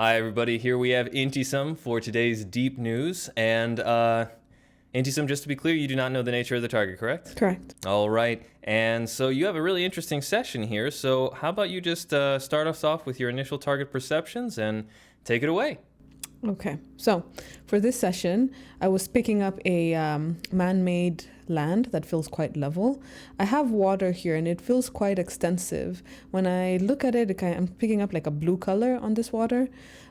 Hi, everybody. Here we have Intysam for today's deep news. And Intysam, just to be clear, you do not know the nature of the target, correct? Correct. All right. And so you have a really interesting session here. So how about you just start us off with your initial target perceptions and take it away? Okay. So for this session, I was picking up a man-made land that feels quite level. I have water here and it feels quite extensive. When I look at it, I'm picking up like a blue color on this water.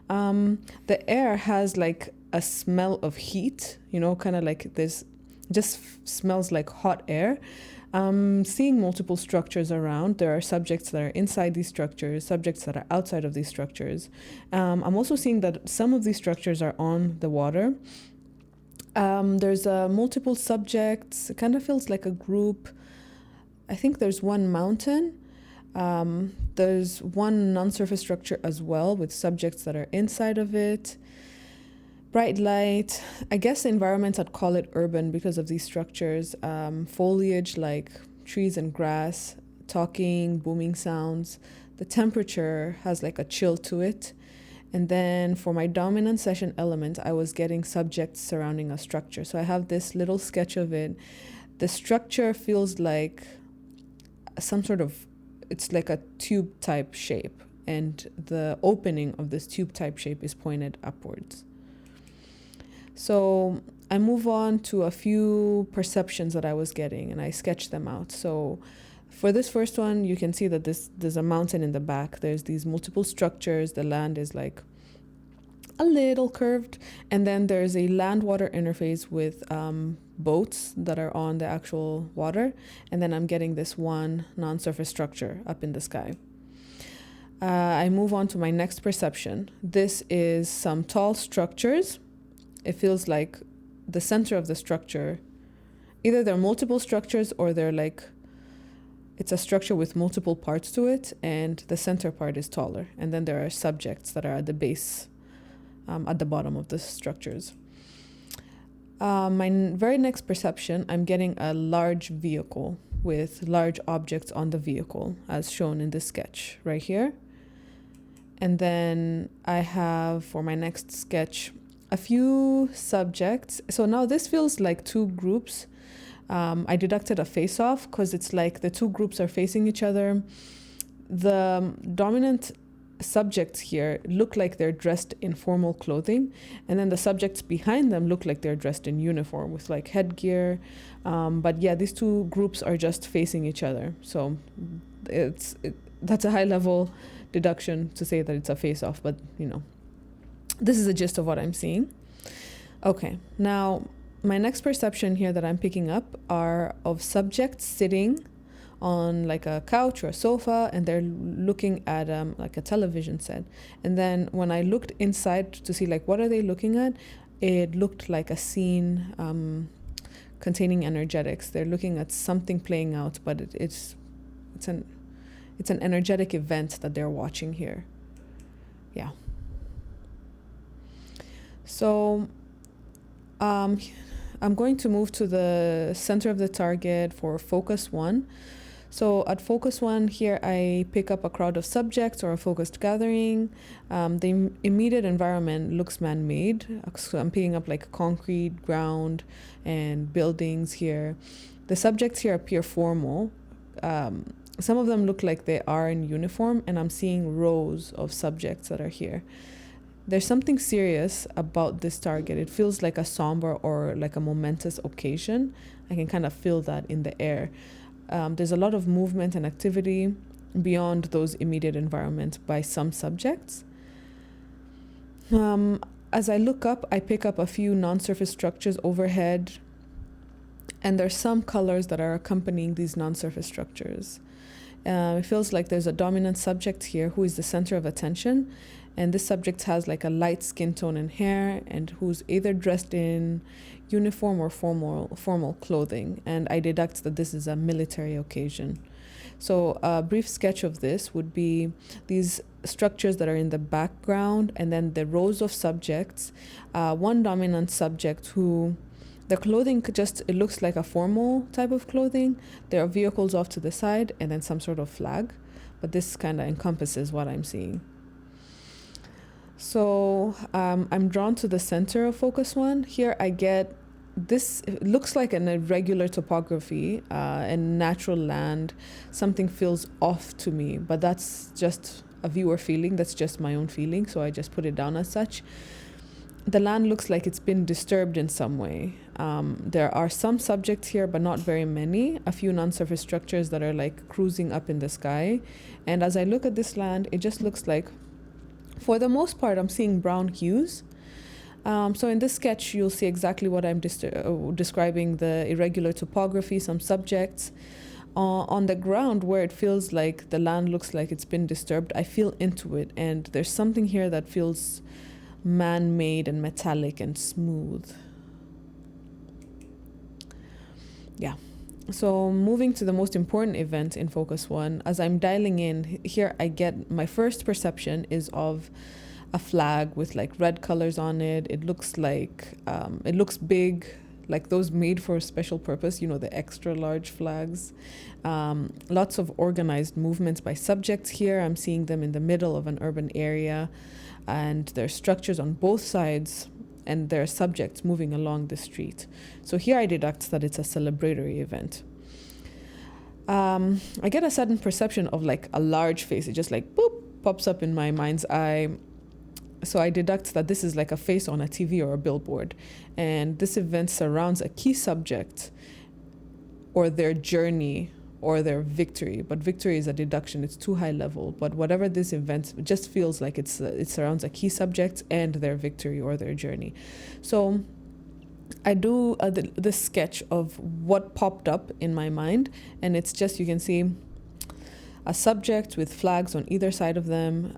The air has like a smell of heat, kind of like this, just smells like hot air. Seeing multiple structures around. There are subjects that are inside these structures, subjects that are outside of these structures. I'm also seeing that some of these structures are on the water. There's multiple subjects. It kind of feels like a group. I think there's one mountain. There's one non-surface structure as well with subjects that are inside of it. Bright light. I guess the environment, I'd call it urban because of these structures. Foliage like trees and grass, talking, booming sounds. The temperature has like a chill to it. And then for my dominant session element, I was getting subjects surrounding a structure. So I have this little sketch of it. The structure feels like some sort of, it's like a tube type shape. And the opening of this tube type shape is pointed upwards. So I move on to a few perceptions that I was getting and I sketch them out. So for this first one, you can see that there's a mountain in the back. There's these multiple structures. The land is like a little curved. And then there's a land-water interface with boats that are on the actual water. And then I'm getting this one non-surface structure up in the sky. I move on to my next perception. This is some tall structures. It feels like the center of the structure, either they're multiple structures or they're like, it's a structure with multiple parts to it and the center part is taller. And then there are subjects that are at the base, at the bottom of the structures. My very next perception, I'm getting a large vehicle with large objects on the vehicle as shown in this sketch right here. And then I have for my next sketch, a few subjects. So now this feels like two groups. I deducted a face-off because it's like the two groups are facing each other. The dominant subjects here look like they're dressed in formal clothing, and then the subjects behind them look like they're dressed in uniform with like headgear. But yeah, these two groups are just facing each other. So that's a high-level deduction to say that it's a face-off, but this is the gist of what I'm seeing. Okay, now my next perception here that I'm picking up are of subjects sitting on like a couch or a sofa and they're looking at like a television set. And then when I looked inside to see like what are they looking at, it looked like a scene containing energetics. They're looking at something playing out, but it's an energetic event that they're watching here. Yeah. So I'm going to move to the center of the target for focus 1. So at focus 1 here, I pick up a crowd of subjects or a focused gathering. The immediate environment looks man-made. So I'm picking up like concrete, ground, and buildings here. The subjects here appear formal. Some of them look like they are in uniform, and I'm seeing rows of subjects that are here. There's something serious about this target. It feels like a somber or like a momentous occasion. I can kind of feel that in the air. There's a lot of movement and activity beyond those immediate environments by some subjects. As I look up, I pick up a few non-surface structures overhead, and there's some colors that are accompanying these non-surface structures. It feels like there's a dominant subject here who is the center of attention. And this subject has like a light skin tone and hair and who's either dressed in uniform or formal clothing. And I deduct that this is a military occasion. So a brief sketch of this would be these structures that are in the background and then the rows of subjects. One dominant subject who the clothing it looks like a formal type of clothing. There are vehicles off to the side and then some sort of flag. But this kind of encompasses what I'm seeing. So I'm drawn to the center of focus one. Here I get this, it looks like an irregular topography and natural land. Something feels off to me, but that's just a viewer feeling. That's just my own feeling. So I just put it down as such. The land looks like it's been disturbed in some way. There are some subjects here, but not very many. A few non-surface structures that are like cruising up in the sky. And as I look at this land, it just looks like, for the most part, I'm seeing brown hues. So in this sketch, you'll see exactly what I'm describing, the irregular topography, some subjects. On the ground where it feels like the land looks like it's been disturbed, I feel into it. And there's something here that feels man-made and metallic and smooth. Yeah. So moving to the most important event in focus one, as I'm dialing in here, I get my first perception is of a flag with like red colors on it. It looks like it looks big, like those made for a special purpose, the extra large flags. Lots of organized movements by subjects here. I'm seeing them in the middle of an urban area, and there's structures on both sides, and there are subjects moving along the street. So here I deduct that it's a celebratory event. I get a sudden perception of like a large face. It just like boop pops up in my mind's eye. So I deduct that this is like a face on a TV or a billboard. And this event surrounds a key subject or their journey or their victory. But victory is a deduction. It's too high level. But whatever this event, it just feels like it surrounds a key subject and their victory or their journey. So I do the sketch of what popped up in my mind. And it's just, you can see a subject with flags on either side of them.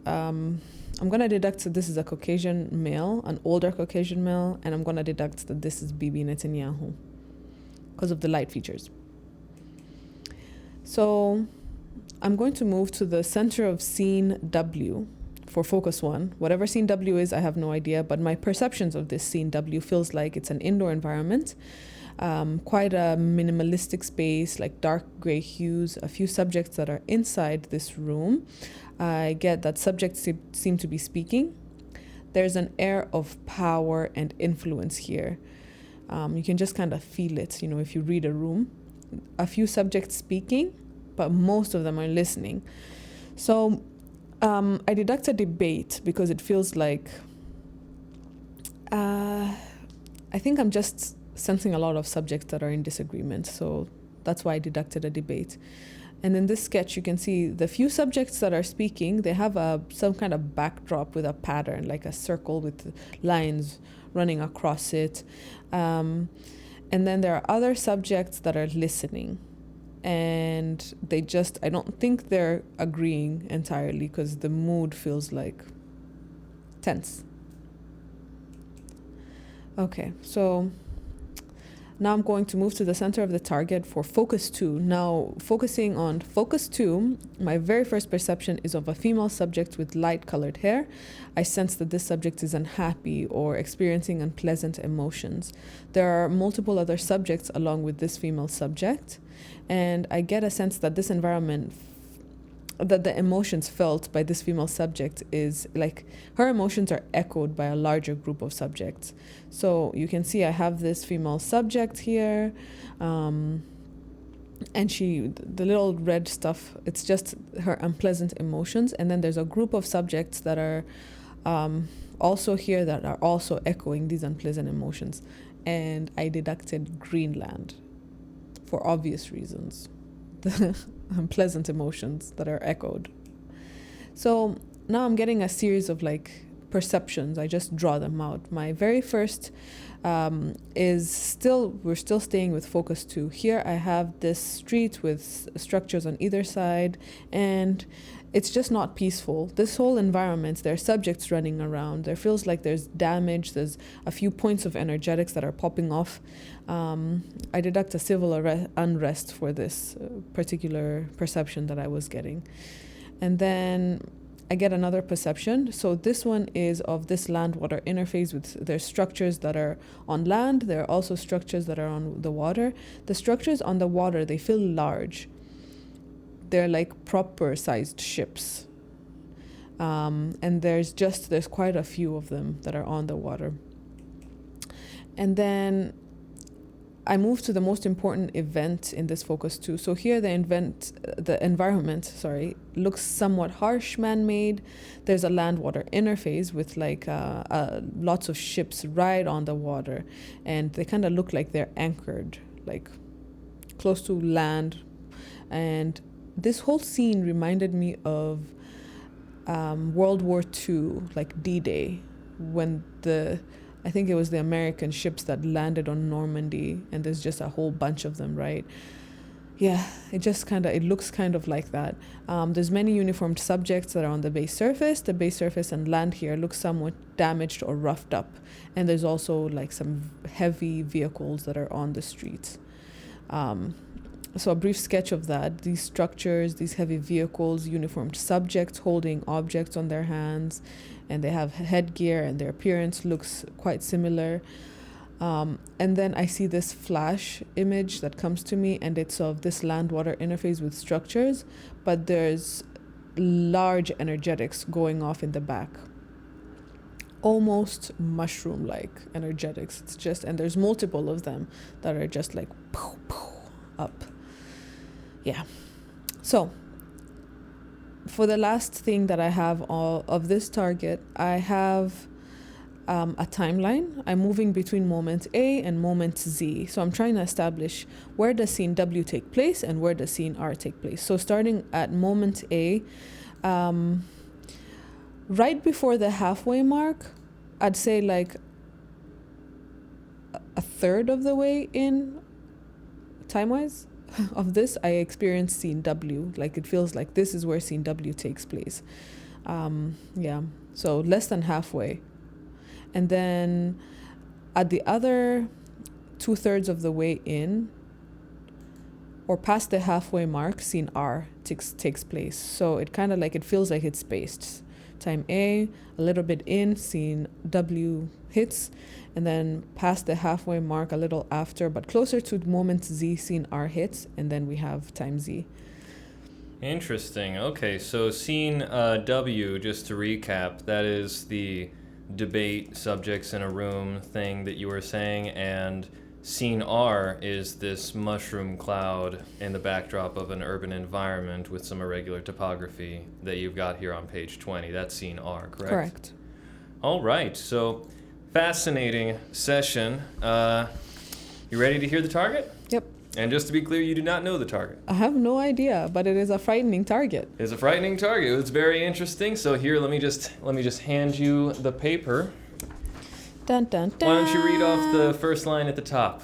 I'm going to deduct that this is a Caucasian male, an older Caucasian male, and I'm going to deduct that this is Bibi Netanyahu because of the light features. So I'm going to move to the center of scene W for focus one. Whatever scene W is, I have no idea, but my perceptions of this scene W feels like it's an indoor environment, quite a minimalistic space, like dark gray hues, a few subjects that are inside this room. I get that subjects seem to be speaking. There's an air of power and influence here. You can just kind of feel it, if you read a room. A few subjects speaking, but most of them are listening. So I deduct a debate because it feels like, I think I'm just sensing a lot of subjects that are in disagreement. So that's why I deducted a debate. And in this sketch, you can see the few subjects that are speaking, they have some kind of backdrop with a pattern, like a circle with lines running across it. And then there are other subjects that are listening. And I don't think they're agreeing entirely because the mood feels like tense. Okay, so now I'm going to move to the center of the target for focus 2. Now, focusing on focus 2, my very first perception is of a female subject with light-colored hair. I sense that this subject is unhappy or experiencing unpleasant emotions. There are multiple other subjects along with this female subject, and I get a sense that this environment, that the emotions felt by this female subject is like her emotions are echoed by a larger group of subjects. So you can see I have this female subject here, and the little red stuff, it's just her unpleasant emotions. And then there's a group of subjects that are also here that are also echoing these unpleasant emotions. And I deducted Greenland for obvious reasons. The unpleasant emotions that are echoed. So now I'm getting a series of like perceptions. I just draw them out. My very first we're still staying with focus 2. Here I have this street with structures on either side, and it's just not peaceful. This whole environment, there are subjects running around. There feels like there's damage. There's a few points of energetics that are popping off. I deduct a civil unrest for this particular perception that I was getting. And then I get another perception. So this one is of this land-water interface with their structures that are on land. There are also structures that are on the water. The structures on the water, they feel large. They're like proper-sized ships. And there's quite a few of them that are on the water. And then I moved to the most important event in this focus too. So here the environment, looks somewhat harsh, man-made. There's a land-water interface with like lots of ships right on the water, and they kind of look like they're anchored, like close to land. And this whole scene reminded me of World War II, like D-Day, when I think it was the American ships that landed on Normandy, and there's just a whole bunch of them, right? Yeah, it looks kind of like that. There's many uniformed subjects that are on the base surface. The base surface and land here looks somewhat damaged or roughed up. And there's also like some heavy vehicles that are on the streets. So a brief sketch of that: these structures, these heavy vehicles, uniformed subjects holding objects on their hands, and they have headgear, and their appearance looks quite similar. And then I see this flash image that comes to me, and it's of this land-water interface with structures, but there's large energetics going off in the back. Almost mushroom-like energetics. And there's multiple of them that are just like poof, poof, up. Yeah. So for the last thing that I have of this target, I have a timeline. I'm moving between moment A and moment Z. So I'm trying to establish, where does scene W take place and where does scene R take place. So starting at moment A, right before the halfway mark, I'd say like a third of the way in, time-wise, of this, I experienced scene W. Like, it feels like this is where scene W takes place. So less than halfway. And then at the other 2/3 of the way in, or past the halfway mark, scene R takes place. So it kind of like, it feels like it's spaced. Time A, a little bit in, scene W hits, and then past the halfway mark a little after, but closer to moment Z, scene R hits, and then we have time Z. Interesting. Okay, so scene W, just to recap, that is the debate subjects in a room thing that you were saying, and scene R is this mushroom cloud in the backdrop of an urban environment with some irregular topography that you've got here on page 20. That's scene R, correct? Correct. All right, so fascinating session. You ready to hear the target? Yep. And just to be clear, you do not know the target. I have no idea, but it is a frightening target. It's a frightening target. It's very interesting. So here, let me just hand you the paper. Dun, dun, dun. Why don't you read off the first line at the top?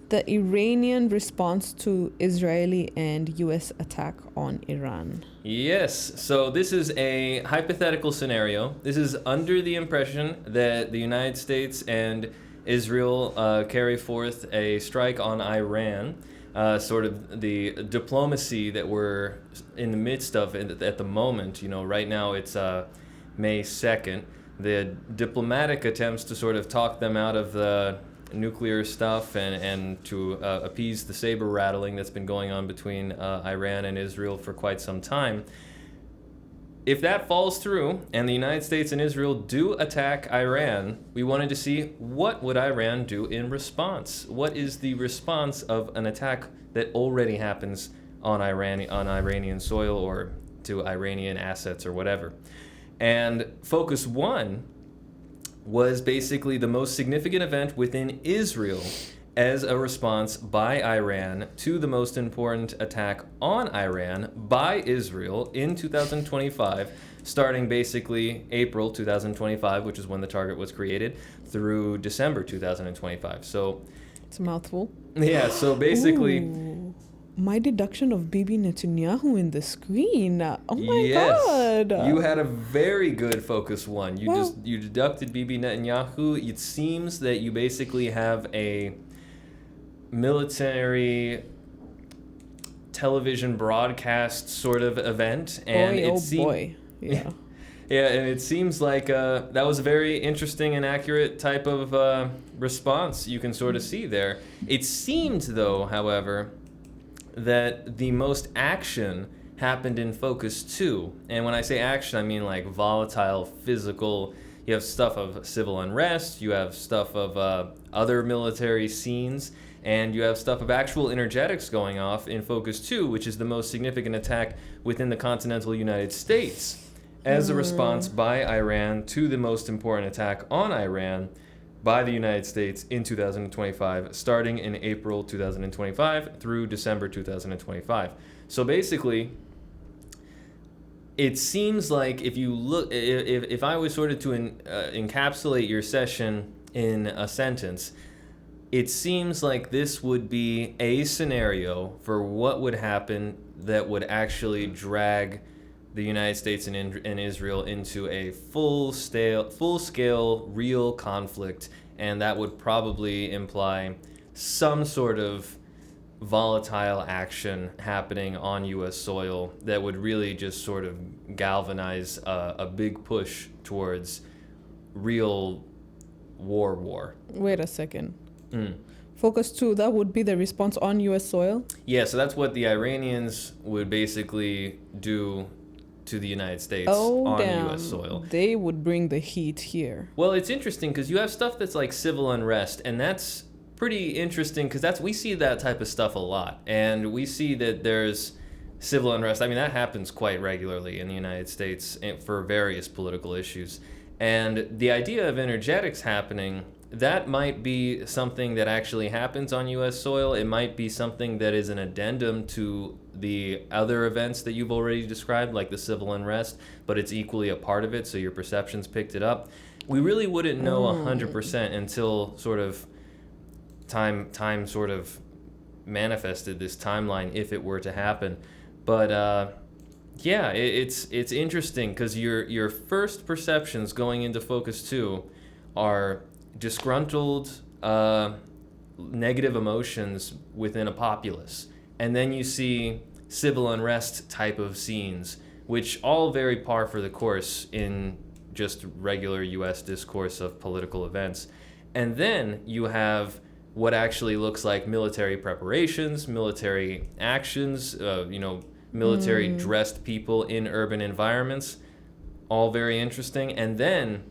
The Iranian response to Israeli and U.S. attack on Iran. Yes. So this is a hypothetical scenario. This is under the impression that the United States and Israel carry forth a strike on Iran. Sort of the diplomacy that we're in the midst of at the moment. You know, right now it's May 2nd. The diplomatic attempts to sort of talk them out of the nuclear stuff and to appease the saber rattling that's been going on between Iran and Israel for quite some time. If that falls through and the United States and Israel do attack Iran, we wanted to see, what would Iran do in response? What is the response of an attack that already happens on Iranian soil or to Iranian assets or whatever? And focus one was basically the most significant event within Israel as a response by Iran to the most important attack on Iran by Israel in 2025, starting basically April 2025, which is when the target was created, through December 2025. So it's a mouthful. Yeah, so basically... Ooh, my deduction of Bibi Netanyahu in the screen. Oh my yes, God. You had a very good focus one. You deducted Bibi Netanyahu. It seems that you basically have a military television broadcast sort of event, and boy. Yeah. Yeah, and it seems like that was a very interesting and accurate type of response you can sort of see there. It seemed, though, however, that the most action happened in Focus 2. And when I say action, I mean like volatile, physical. You have stuff of civil unrest, you have stuff of other military scenes, and you have stuff of actual energetics going off in Focus 2, which is the most significant attack within the continental United States, as a response by Iran to the most important attack on Iran by the United States in 2025, starting in April 2025 through December 2025. So basically, it seems like if you look, if I was sort of to encapsulate your session in a sentence, it seems like this would be a scenario for what would happen that would actually drag the United States and Israel into a full-scale real conflict, and that would probably imply some sort of volatile action happening on U.S. soil that would really just sort of galvanize a big push towards real war. Wait a second. Focus 2, that would be the response on U.S. soil? Yeah, so that's what the Iranians would basically do to the United States on U.S. soil. They would bring the heat here. Well, it's interesting because you have stuff that's like civil unrest, and that's pretty interesting because we see that type of stuff a lot, and we see that there's civil unrest. I mean, that happens quite regularly in the United States for various political issues. And the idea of energetics happening, that might be something that actually happens on U.S. soil. It might be something that is an addendum to the other events that you've already described, like the civil unrest, but it's equally a part of it, so your perceptions picked it up. We really wouldn't know 100% until sort of time sort of manifested this timeline if it were to happen. But yeah, it's interesting because your first perceptions going into Focus 2 are disgruntled, negative emotions within a populace. And then you see civil unrest type of scenes, which all very par for the course in just regular U.S. discourse of political events. And then you have what actually looks like military preparations, military actions, military dressed people in urban environments, all very interesting. And then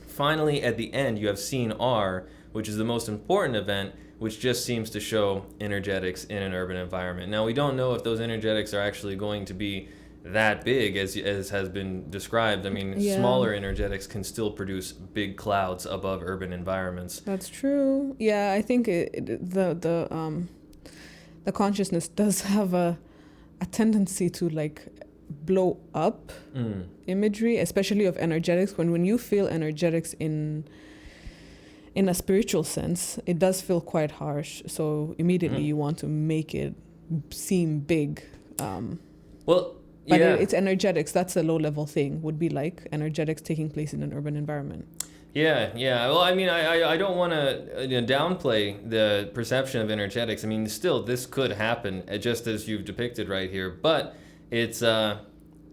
finally at the end you have Scene R, which is the most important event, which just seems to show energetics in an urban environment. Now, we don't know if those energetics are actually going to be that big as has been described. I mean, smaller energetics can still produce big clouds above urban environments. That's true. Yeah, I think the consciousness does have a tendency to like blow up imagery, especially of energetics. When you feel energetics in a spiritual sense, it does feel quite harsh. So immediately you want to make it seem big. But it's energetics. That's a low-level thing. Would be like energetics taking place in an urban environment. Yeah. Well, I mean, I don't want to downplay the perception of energetics. I mean, still, this could happen just as you've depicted right here. But it's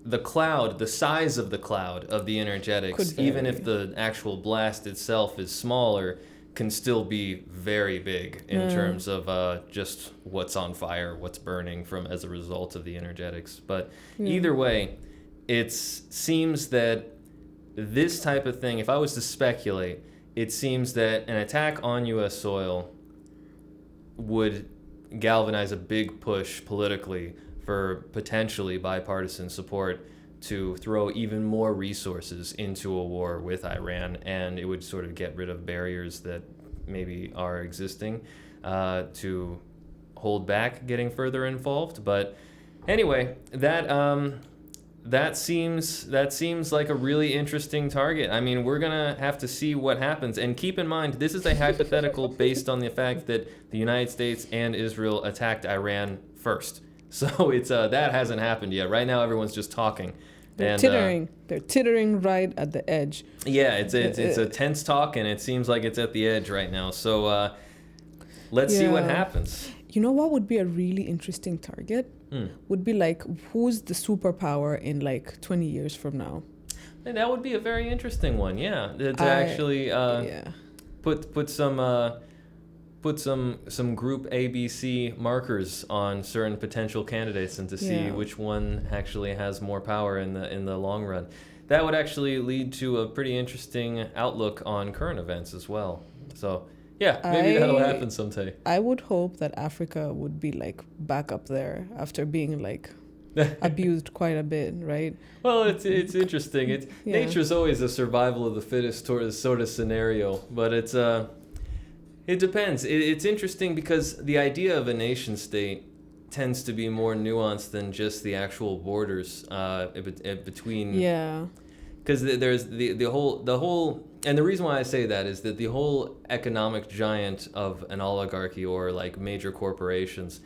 the cloud, the size of the cloud of the energetics, even if the actual blast itself is smaller, can still be very big in terms of just what's on fire, what's burning as a result of the energetics. But either way, it seems that this type of thing, if I was to speculate, it seems that an attack on U.S. soil would galvanize a big push politically for potentially bipartisan support to throw even more resources into a war with Iran, and it would sort of get rid of barriers that maybe are existing to hold back getting further involved. But anyway, that seems like a really interesting target. I mean, we're gonna have to see what happens, and keep in mind this is a hypothetical based on the fact that the United States and Israel attacked Iran first. So it's that hasn't happened yet. Right now, everyone's just talking. They're tittering. They're tittering right at the edge. Yeah, it's a tense talk, and it seems like it's at the edge right now. So let's see what happens. You know what would be a really interesting target? Would be like, who's the superpower in like 20 years from now? And that would be a very interesting one. Yeah, to actually put some group ABC markers on certain potential candidates and to see which one actually has more power in the long run. That would actually lead to a pretty interesting outlook on current events as well. So yeah, maybe that'll happen someday. I would hope that Africa would be like back up there after being like abused quite a bit, right? Well, it's interesting. Nature's always a survival of the fittest sort of scenario, but it depends. It's interesting because the idea of a nation state tends to be more nuanced than just the actual borders between. Yeah. Because there's the whole, and the reason why I say that is that the whole economic giant of an oligarchy or like major corporations,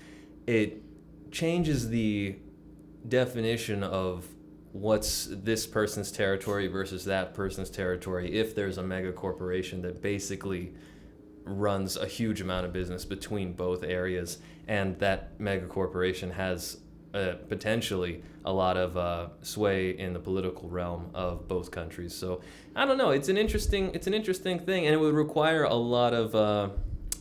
it changes the definition of what's this person's territory versus that person's territory if there's a mega corporation that basically runs a huge amount of business between both areas, and that mega corporation has potentially a lot of sway in the political realm of both countries. So I don't know. It's an interesting thing, and it would require a lot of a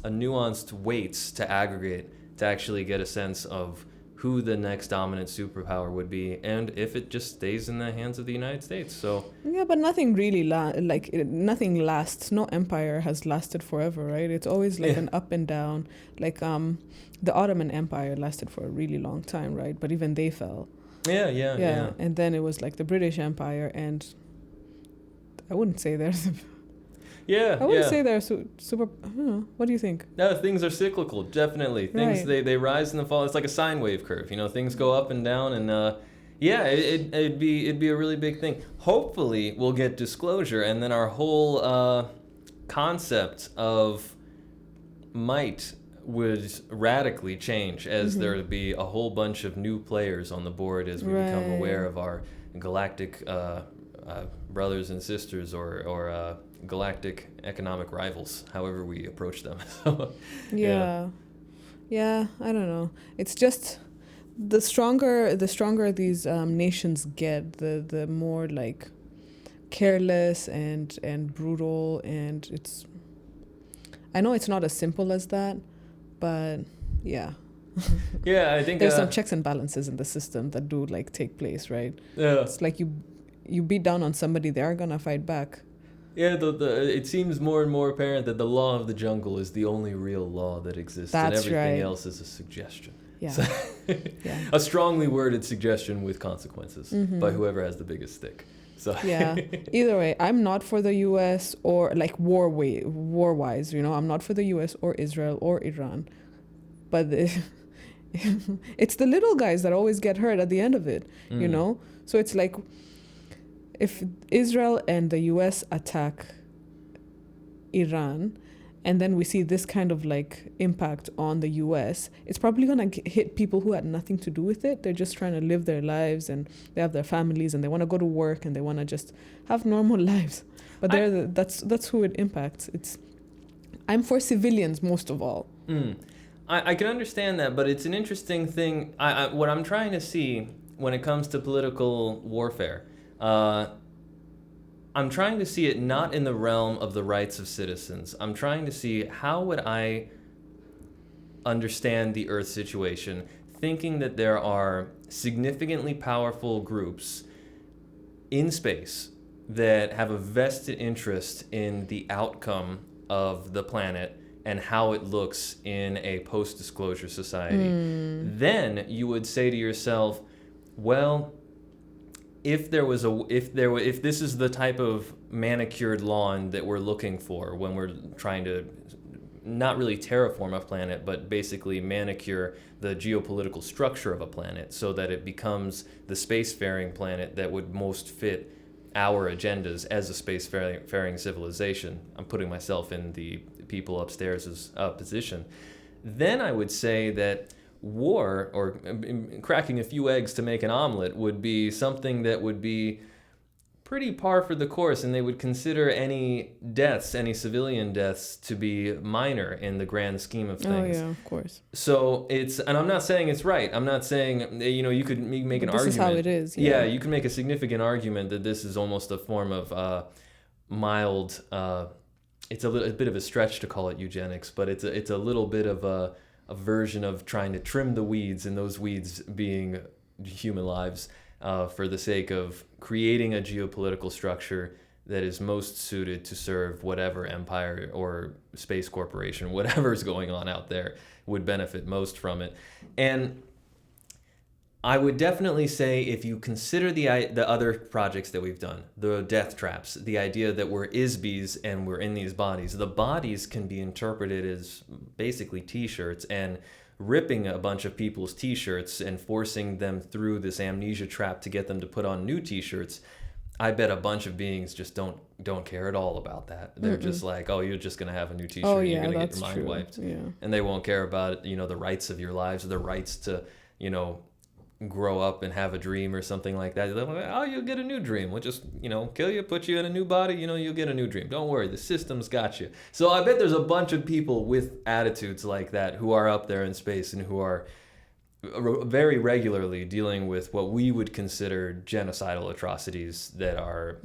nuanced weights to aggregate to actually get a sense of who the next dominant superpower would be, and if it just stays in the hands of the United States. So yeah, but nothing really nothing lasts. No empire has lasted forever, right? It's always like an up and down. Like the Ottoman Empire lasted for a really long time, right? But even they fell. Yeah. And then it was like the British Empire, and I wouldn't say there's I wouldn't say they're super. I don't know. What do you think? No, things are cyclical, definitely. Things they rise and fall. It's like a sine wave curve. Things go up and down, and it'd be a really big thing. Hopefully, we'll get disclosure, and then our whole concept of might would radically change as there would be a whole bunch of new players on the board as we become aware of our galactic brothers and sisters or galactic economic rivals, however we approach them. Yeah, I don't know. It's just the stronger these nations get, the more like careless and brutal, and I know it's not as simple as that, but yeah. Yeah, I think there's some checks and balances in the system that do like take place, right? Yeah, it's like you beat down on somebody, they are gonna fight back. Yeah, it seems more and more apparent that the law of the jungle is the only real law that exists, and everything else is a suggestion. Yeah. So, a strongly worded suggestion with consequences by whoever has the biggest stick. So yeah. Either way, I'm not for the U.S. or like war-wise. I'm not for the U.S. or Israel or Iran, but it's the little guys that always get hurt at the end of it. So it's like, if Israel and the U.S. attack Iran, and then we see this kind of like impact on the U.S., it's probably going to hit people who had nothing to do with it. They're just trying to live their lives, and they have their families, and they want to go to work, and they want to just have normal lives. But that's who it impacts. I'm for civilians most of all. I can understand that, but it's an interesting thing. What I'm trying to see when it comes to political warfare, I'm trying to see it not in the realm of the rights of citizens. I'm trying to see how would I understand the Earth situation, thinking that there are significantly powerful groups in space that have a vested interest in the outcome of the planet and how it looks in a post-disclosure society. Then you would say to yourself, well, if this is the type of manicured lawn that we're looking for when we're trying to not really terraform a planet, but basically manicure the geopolitical structure of a planet so that it becomes the spacefaring planet that would most fit our agendas as a spacefaring civilization. I'm putting myself in the people upstairs' position. Then I would say that war, or cracking a few eggs to make an omelet, would be something that would be pretty par for the course, and they would consider any civilian deaths to be minor in the grand scheme of things. Oh yeah, of course. So and I'm not saying it's right. I'm not saying, you could make an argument. This is how it is. Yeah, you can make a significant argument that this is almost a form of mild it's a bit of a stretch to call it eugenics, but it's a little bit of a version of trying to trim the weeds, and those weeds being human lives, for the sake of creating a geopolitical structure that is most suited to serve whatever empire or space corporation, whatever's going on out there, would benefit most from it. And I would definitely say, if you consider the other projects that we've done, the death traps, the idea that we're ISBs and we're in these bodies, the bodies can be interpreted as basically t-shirts, and ripping a bunch of people's t-shirts and forcing them through this amnesia trap to get them to put on new t-shirts. I bet a bunch of beings just don't care at all about that. They're just like, oh, you're just gonna have a new t-shirt, Oh, yeah, you're gonna get that's your mind true. wiped. Yeah. And they won't care about, the rights of your lives, or the rights to, grow up and have a dream or something like that. They're like, oh, you'll get a new dream. We'll just, kill you, put you in a new body, you'll get a new dream. Don't worry, the system's got you. So I bet there's a bunch of people with attitudes like that who are up there in space and who are very regularly dealing with what we would consider genocidal atrocities that are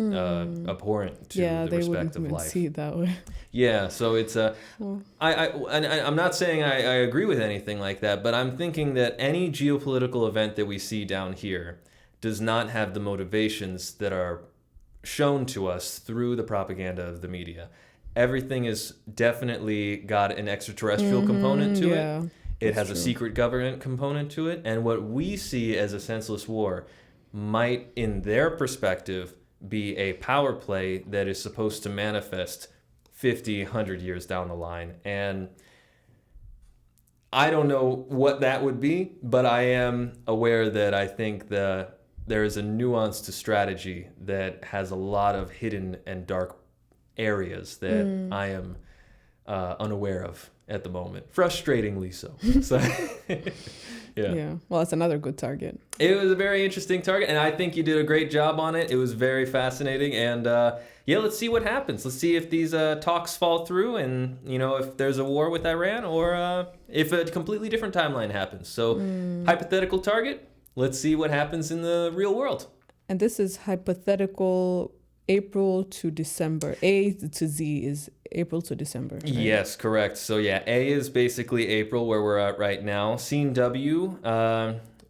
abhorrent to the respect of life. See it that way. Yeah, so it's I'm not saying I agree with anything like that, but I'm thinking that any geopolitical event that we see down here does not have the motivations that are shown to us through the propaganda of the media. Everything is definitely got an extraterrestrial component to it. It has a secret government component to it, and what we see as a senseless war might, in their perspective, be a power play that is supposed to manifest 50, 100 years down the line. And I don't know what that would be, but I am aware that I think there is a nuance to strategy that has a lot of hidden and dark areas that I am unaware of at the moment, frustratingly so. So yeah. Well, it's another good target. It was a very interesting target, and I think you did a great job on it. It was very fascinating, and let's see what happens. Let's see if these talks fall through, and if there's a war with Iran, or if a completely different timeline happens. So hypothetical target, let's see what happens in the real world. And this is hypothetical April to December. A to Z is April to December, right? Yes, correct. So yeah, A is basically April, where we're at right now. Scene W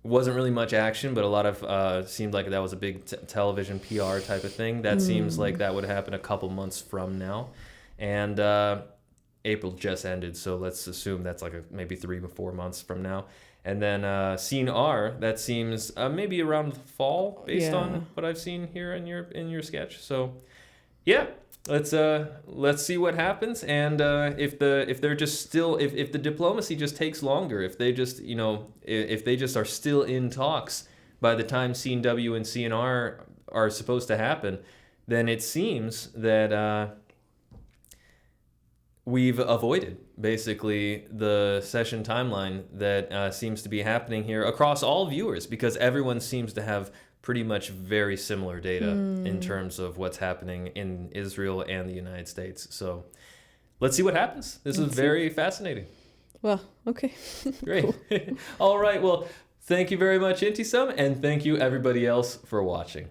wasn't really much action, but a lot of seemed like that was a big television PR type of thing. That seems like that would happen a couple months from now. And April just ended, so let's assume that's like maybe 3 or 4 months from now. And then scene R, that seems maybe around the fall, based on what I've seen here in your sketch. So yeah, let's see what happens, and if they're just still, if the diplomacy just takes longer, if they just if they just are still in talks by the time scene W and scene R are supposed to happen, then it seems that we've avoided basically the session timeline that seems to be happening here across all viewers, because everyone seems to have pretty much very similar data in terms of what's happening in Israel and the United States. So let's see what happens. This is very fascinating. Well, okay. Great. All right. Well, thank you very much, Intysam, and thank you everybody else for watching.